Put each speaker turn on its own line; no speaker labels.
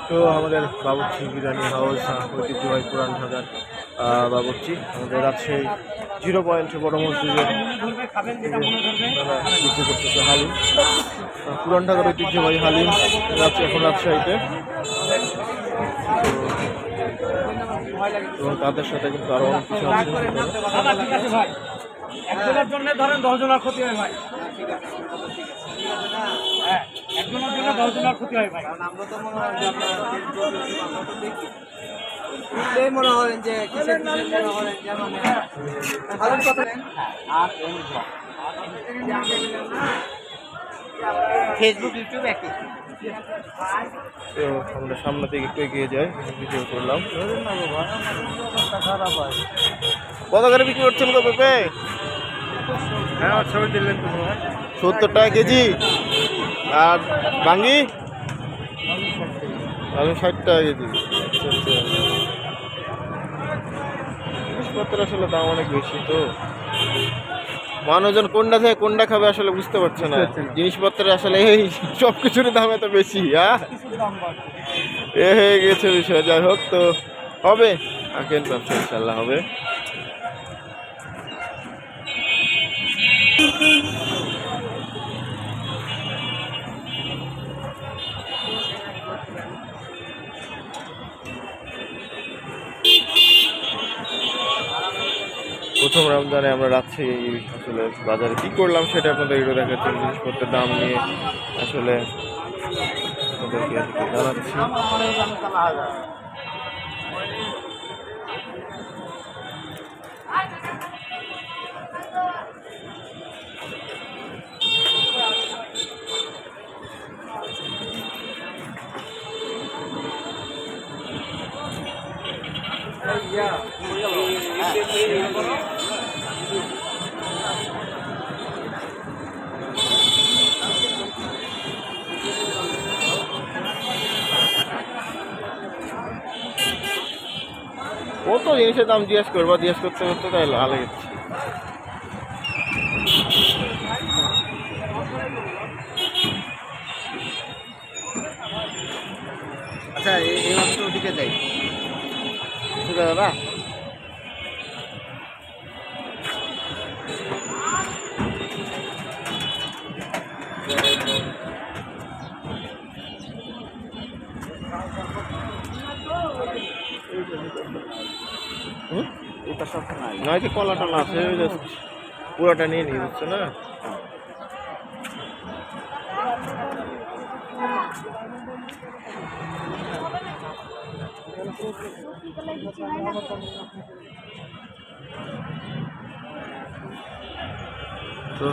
তো আমাদের বাবুর্চি বিরিয়ানি হাউস ঐতিহ্যবাহী পুরান ঢাকার বাবুর্চি আমাদের রাজশাহী 0 পয়েন্ট বড় মসজিদে বিক্রি করতেছে হালিম। পুরান ঢাকার ঐতিহ্যবাহী হালিম এখন রাজশাহীতে। এবং তাদের সাথে কিন্তু আরো অনেক কিছু আছে।
একজনের জন্য ধরেন 10 জনের ক্ষতি হয় ভাই। হ্যাঁ, একজনের জন্য 10 জনের ক্ষতি হয় ভাই। কারণ আমরা তো মনে হয় যে আপনারা মনে হয় যে কিসের মনে হয় যে মানে ভালো কথা আর ফেসবুক ইউটিউব একই।
তো আমরা সামনে থেকে একটু এগিয়ে যাই, ভিডিও করলাম। কত করে বিক্রি করছেন গো পেঁপে?
হ্যাঁ, ছবি দিলেন তো
70 টাকা কেজি। আর বাঙ্গি আলু 60 টাকা কেজি। জিনিসপত্র আসলে দাম অনেক বেশি, তো মানুষজন কোনটা থেকে কোনটা খাবে আসলে বুঝতে পারছে না। জিনিসপত্রের আসলে এই সব কিছুর দাম এত বেশি। এ হয়ে গেছে বিষয়। যাই হোক, তো হবে আখের ব্যবসা ইনশাল্লাহ হবে। প্রথম রমজানে আমরা রাজশাহী আসলে বাজারে কি করলাম সেটা আপনাদের একটু দেখাচ্ছি। জিনিসপত্রের দাম নিয়ে আসলে আপনাদেরকে জানাচ্ছি। কত জিনিসের দাম জিজ্ঞেস করবো, জিজ্ঞেস করতে করতে তাই লাল গেছে।
আচ্ছা, এই অংশ দিকে যাই।
ঠিক আছে দাদা। না, যে কলাটা না আছে পুরোটা নিয়ে নিয়ে হচ্ছে না। তো